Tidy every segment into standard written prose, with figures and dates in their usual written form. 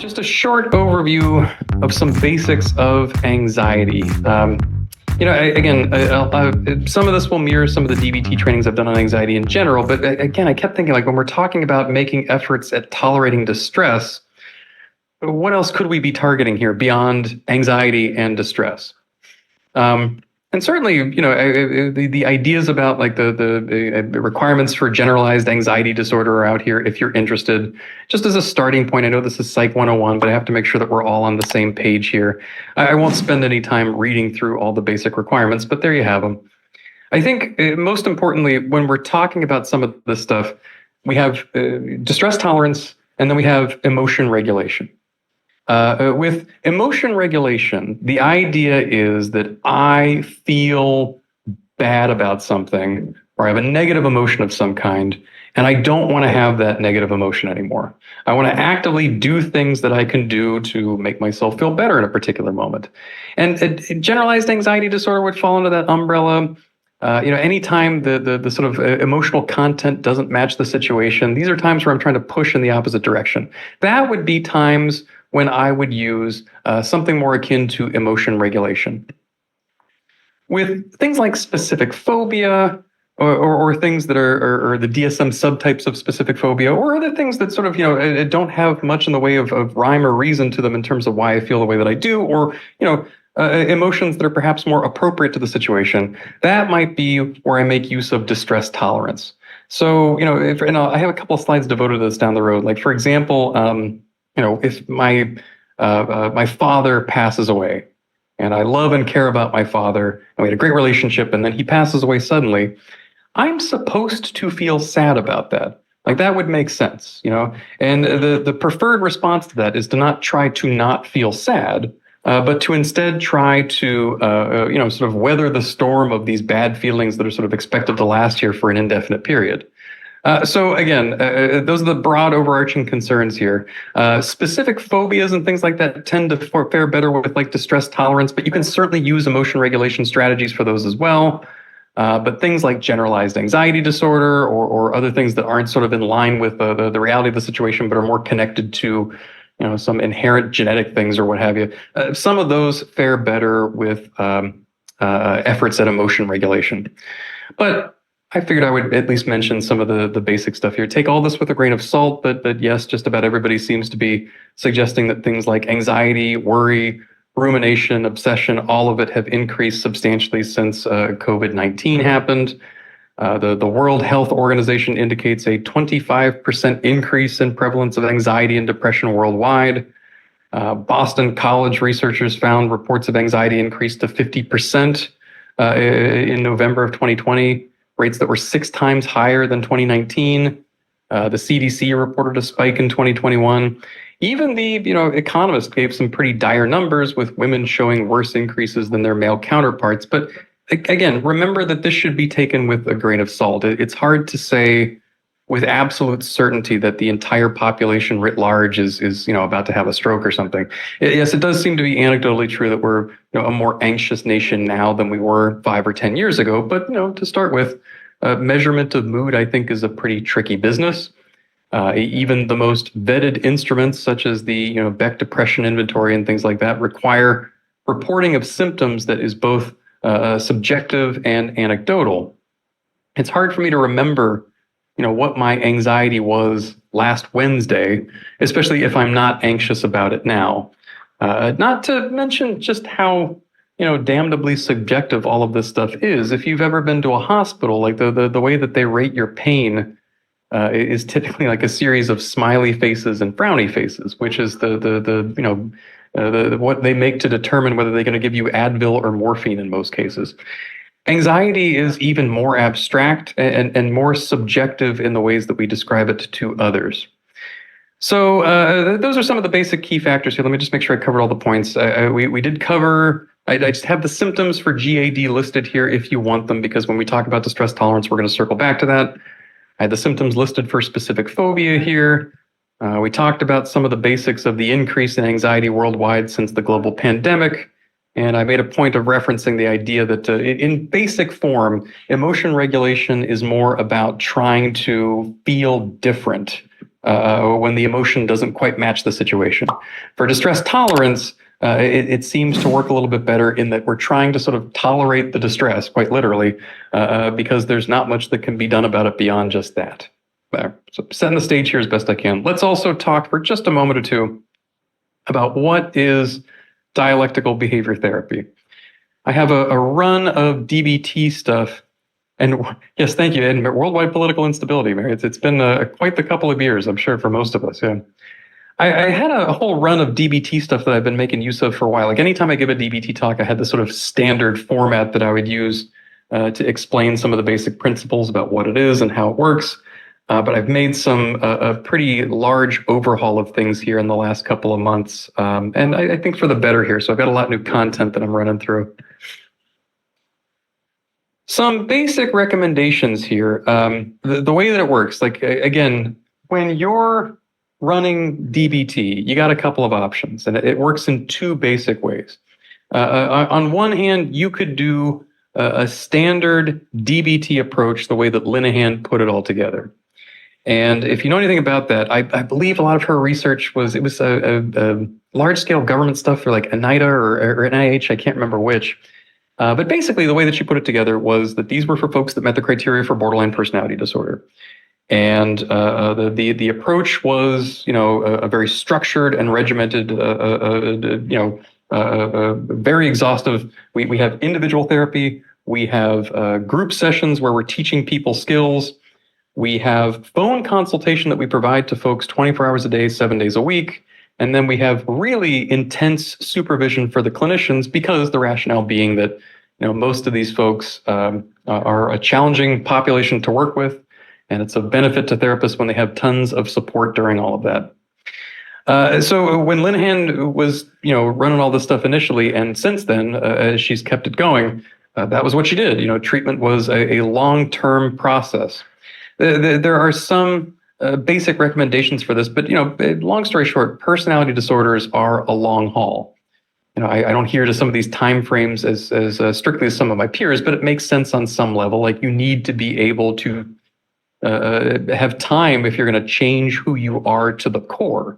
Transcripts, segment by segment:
Just a short overview of some basics of anxiety. Some of this will mirror some of the DBT trainings I've done on anxiety in general, but again, I kept thinking, like, when we're talking about making efforts at tolerating distress, what else could we be targeting here beyond anxiety and distress? And certainly, the ideas about like the requirements for generalized anxiety disorder are out here if you're interested. Just as a starting point, I know this is Psych 101, but I have to make sure that we're all on the same page here. I won't spend any time reading through all the basic requirements, but there you have them. I think most importantly, when we're talking about some of this stuff, we have distress tolerance, and then we have emotion regulation. With emotion regulation, the idea is that I feel bad about something, or I have a negative emotion of some kind, and I don't want to have that negative emotion anymore. I want to actively do things that I can do to make myself feel better in a particular moment. And generalized anxiety disorder would fall under that umbrella. Anytime the sort of emotional content doesn't match the situation, these are times where I'm trying to push in the opposite direction. That would be times when I would use something more akin to emotion regulation. With things like specific phobia, or things that are the DSM subtypes of specific phobia, or other things that sort of don't have much in the way of rhyme or reason to them in terms of why I feel the way that I do, or emotions that are perhaps more appropriate to the situation, that might be where I make use of distress tolerance. So I have a couple of slides devoted to this down the road. Like, for example, if my father passes away, and I love and care about my father, and we had a great relationship, and then he passes away suddenly, I'm supposed to feel sad about that. Like, that would make sense, And the preferred response to that is to not try to not feel sad, but to instead try to, sort of weather the storm of these bad feelings that are sort of expected to last here for an indefinite period. So again, those are the broad overarching concerns here. Specific phobias and things like that tend to fare better with like distress tolerance, but you can certainly use emotion regulation strategies for those as well. But things like generalized anxiety disorder or other things that aren't sort of in line with the reality of the situation, but are more connected to some inherent genetic things or what have you, some of those fare better with efforts at emotion regulation. But I figured I would at least mention some of the basic stuff here. Take all this with a grain of salt, but yes, just about everybody seems to be suggesting that things like anxiety, worry, rumination, obsession, all of it have increased substantially since COVID-19 happened. The World Health Organization indicates a 25% increase in prevalence of anxiety and depression worldwide. Boston College researchers found reports of anxiety increased to 50% in November of 2020. Rates that were 6 times higher than 2019. The CDC reported a spike in 2021. Even the Economist gave some pretty dire numbers, with women showing worse increases than their male counterparts. But again, remember that this should be taken with a grain of salt. It's hard to say with absolute certainty that the entire population writ large is about to have a stroke or something. Yes, it does seem to be anecdotally true that we're a more anxious nation now than we were 5 or 10 years ago. But to start with, measurement of mood, I think, is a pretty tricky business. Even the most vetted instruments, such as the Beck Depression Inventory and things like that, require reporting of symptoms that is both subjective and anecdotal. It's hard for me to remember what my anxiety was last Wednesday, especially if I'm not anxious about it now. Not to mention just how damnably subjective all of this stuff is. If you've ever been to a hospital, like the way that they rate your pain is typically like a series of smiley faces and frowny faces, which is the what they make to determine whether they're going to give you Advil or morphine in most cases. Anxiety is even more abstract and more subjective in the ways that we describe it to others. So those are some of the basic key factors here. Let me just make sure I covered all the points. We did cover, I just have the symptoms for GAD listed here if you want them, because when we talk about distress tolerance, we're going to circle back to that. I had the symptoms listed for specific phobia here. We talked about some of the basics of the increase in anxiety worldwide since the global pandemic. And I made a point of referencing the idea that in basic form, emotion regulation is more about trying to feel different when the emotion doesn't quite match the situation. For distress tolerance, it seems to work a little bit better in that we're trying to sort of tolerate the distress, quite literally, because there's not much that can be done about it beyond just that. So setting the stage here as best I can. Let's also talk for just a moment or two about what is dialectical behavior therapy. I have a run of DBT stuff. And yes, thank you. And worldwide political instability, Mary. It's been quite the couple of years, I'm sure, for most of us. Yeah. I had a whole run of DBT stuff that I've been making use of for a while. Like anytime I give a DBT talk, I had this sort of standard format that I would use to explain some of the basic principles about what it is and how it works. But I've made some a pretty large overhaul of things here in the last couple of months. And I think for the better here. So I've got a lot of new content that I'm running through. Some basic recommendations here. The way that it works, like again, when you're running DBT, you got a couple of options, and it works in two basic ways. On one hand, you could do a standard DBT approach, the way that Linehan put it all together. And if you know anything about that, I believe a lot of her research was a large-scale government stuff for like NIDA or NIH, I can't remember which. But basically, the way that she put it together was that these were for folks that met the criteria for borderline personality disorder. And the approach was, a very structured and regimented, very exhaustive. We have individual therapy. We have group sessions where we're teaching people skills. We have phone consultation that we provide to folks 24 hours a day, 7 days a week. And then we have really intense supervision for the clinicians, because the rationale being that most of these folks are a challenging population to work with, and it's a benefit to therapists when they have tons of support during all of that. So when Linehan was running all this stuff initially, and since then, as she's kept it going, that was what she did. Treatment was a long-term process. There are some basic recommendations for this, but long story short, personality disorders are a long haul. I don't hear to some of these timeframes as strictly as some of my peers, but it makes sense on some level. Like, you need to be able to have time if you're going to change who you are to the core.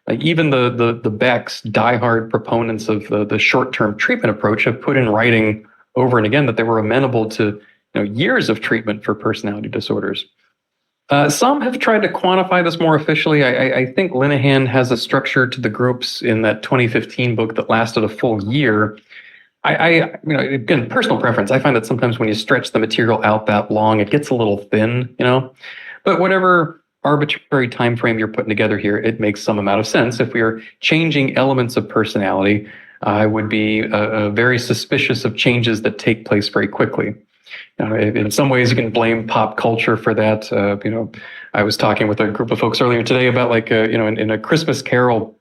Like, even the Becks, diehard proponents of the short-term treatment approach, have put in writing over and again that they were amenable to years of treatment for personality disorders. Some have tried to quantify this more officially. I think Linehan has a structure to the groups in that 2015 book that lasted a full year. Again, personal preference. I find that sometimes when you stretch the material out that long, it gets a little thin, But whatever arbitrary time frame you're putting together here, it makes some amount of sense. If we are changing elements of personality, I would be very suspicious of changes that take place very quickly. In some ways, you can blame pop culture for that. I was talking with a group of folks earlier today about in A Christmas Carol,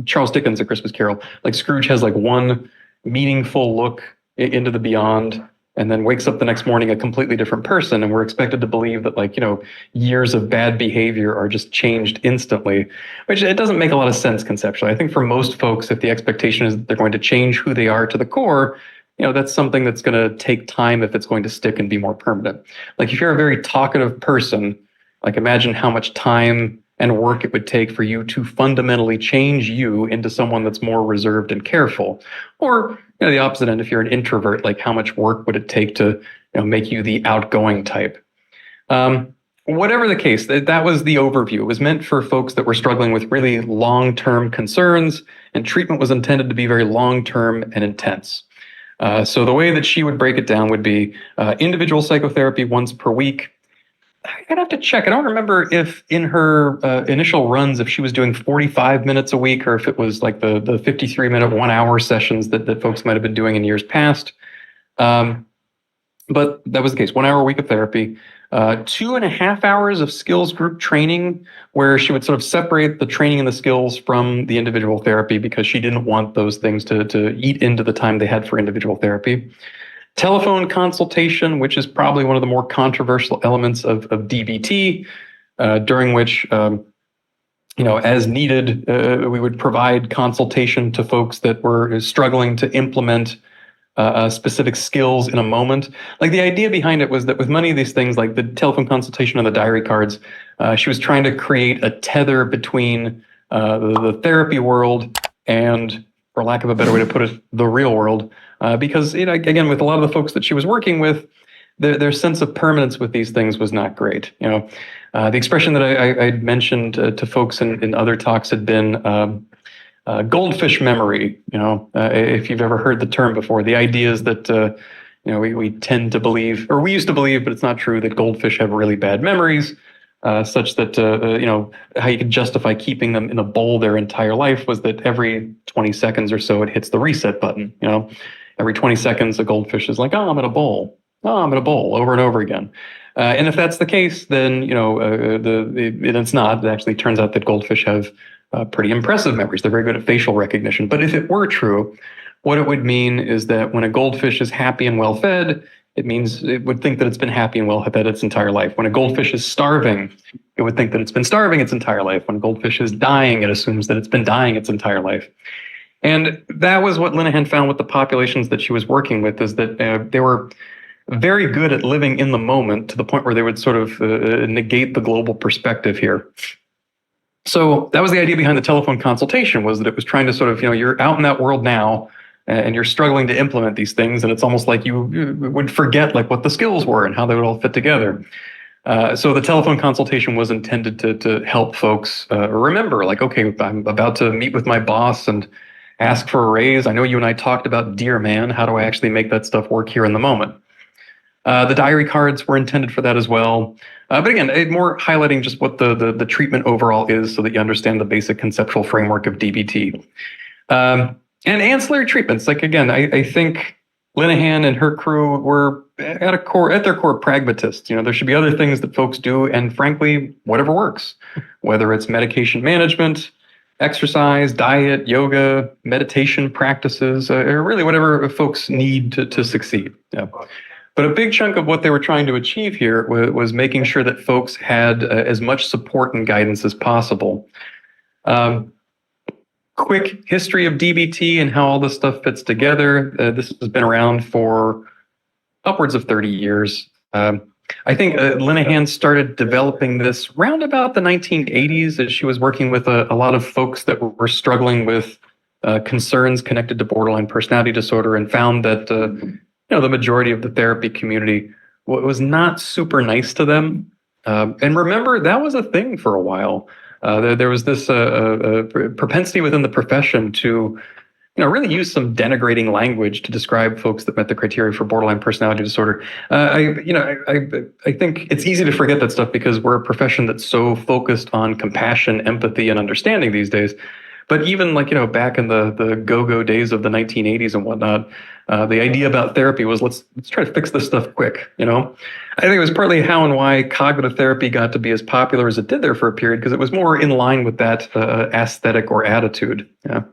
Charles Dickens' A Christmas Carol, like Scrooge has like one meaningful look into the beyond, and then wakes up the next morning a completely different person, and we're expected to believe that years of bad behavior are just changed instantly, which it doesn't make a lot of sense conceptually. I think for most folks, if the expectation is that they're going to change who they are to the core, that's something that's going to take time if it's going to stick and be more permanent. Like, if you're a very talkative person, like, imagine how much time and work it would take for you to fundamentally change you into someone that's more reserved and careful. Or the opposite end, if you're an introvert, like, how much work would it take to make you the outgoing type? Whatever the case, that was the overview. It was meant for folks that were struggling with really long-term concerns, and treatment was intended to be very long-term and intense. So the way that she would break it down would be individual psychotherapy once per week. I'd have to check. I don't remember if in her initial runs, if she was doing 45 minutes a week, or if it was like the 53-minute, 1 hour sessions that folks might have been doing in years past. But that was the case. 1 hour a week of therapy, 2.5 hours of skills group training, where she would sort of separate the training and the skills from the individual therapy, because she didn't want those things to eat into the time they had for individual therapy. Telephone consultation, which is probably one of the more controversial elements of DBT, during which, as needed, we would provide consultation to folks that were struggling to implement specific skills in a moment. Like the idea behind it was that with many of these things, like the telephone consultation and the diary cards, she was trying to create a tether between the therapy world and, for lack of a better way to put it, the real world. Because, again, with a lot of the folks that she was working with, their sense of permanence with these things was not great. The expression that I'd mentioned to folks in other talks had been goldfish memory. If you've ever heard the term before, the idea is that we tend to believe, or we used to believe, but it's not true, that goldfish have really bad memories, such that how you could justify keeping them in a bowl their entire life was that every 20 seconds or so it hits the reset button. Every 20 seconds a goldfish is like, oh, I'm in a bowl. Oh, I'm in a bowl, over and over again. And if that's the case, then it's not. It actually turns out that goldfish have pretty impressive memories. They're very good at facial recognition. But if it were true, what it would mean is that when a goldfish is happy and well fed, it means it would think that it's been happy and well fed its entire life. When a goldfish is starving, it would think that it's been starving its entire life. When a goldfish is dying, it assumes that it's been dying its entire life. And that was what Linehan found with the populations that she was working with, is that they were very good at living in the moment to the point where they would sort of negate the global perspective here. So that was the idea behind the telephone consultation, was that it was trying to sort of, you're out in that world now and you're struggling to implement these things. And it's almost like you would forget like what the skills were and how they would all fit together. So the telephone consultation was intended to help folks remember, like, okay, I'm about to meet with my boss and ask for a raise. I know you and I talked about Dear Man. How do I actually make that stuff work here in the moment? The diary cards were intended for that as well. But again, more highlighting just what the treatment overall is so that you understand the basic conceptual framework of DBT. And ancillary treatments, like, again, I think Linehan and her crew were at their core pragmatists. There should be other things that folks do, and frankly, whatever works, whether it's medication management, exercise, diet, yoga, meditation practices, or really whatever folks need to succeed. Yeah. But a big chunk of what they were trying to achieve here was making sure that folks had as much support and guidance as possible. Quick history of DBT and how all this stuff fits together. This has been around for upwards of 30 years. I think Linehan started developing this round about the 1980s, as she was working with a lot of folks that were struggling with concerns connected to borderline personality disorder, and found that the majority of the therapy community was not super nice to them. And remember, that was a thing for a while. There was this propensity within the profession to really use some denigrating language to describe folks that met the criteria for borderline personality disorder. I think it's easy to forget that stuff because we're a profession that's so focused on compassion, empathy, and understanding these days. But even back in the go-go days of the 1980s and whatnot, the idea about therapy was let's try to fix this stuff quick. I think it was partly how and why cognitive therapy got to be as popular as it did there for a period, because it was more in line with that aesthetic or attitude. Yeah.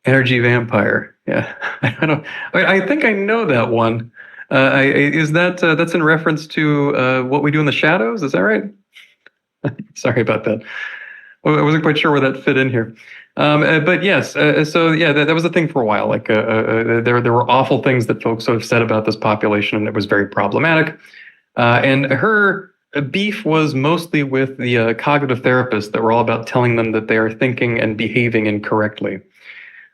Energy vampire. Yeah. I think I know that one. Is that's in reference to What We Do in the Shadows? Is that right? Sorry about that. I wasn't quite sure where that fit in here. But yes, so yeah, that was a thing for a while. Like there were awful things that folks sort of said about this population, and it was very problematic. And her beef was mostly with the cognitive therapists that were all about telling them that they are thinking and behaving incorrectly.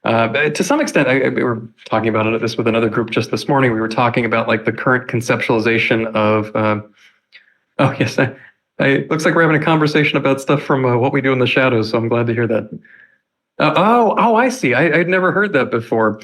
To some extent, we were talking about this with another group just this morning. We were talking about like the current conceptualization of, oh yes, it looks like we're having a conversation about stuff from What We Do in the Shadows, so I'm glad to hear that. I see. I'd never heard that before.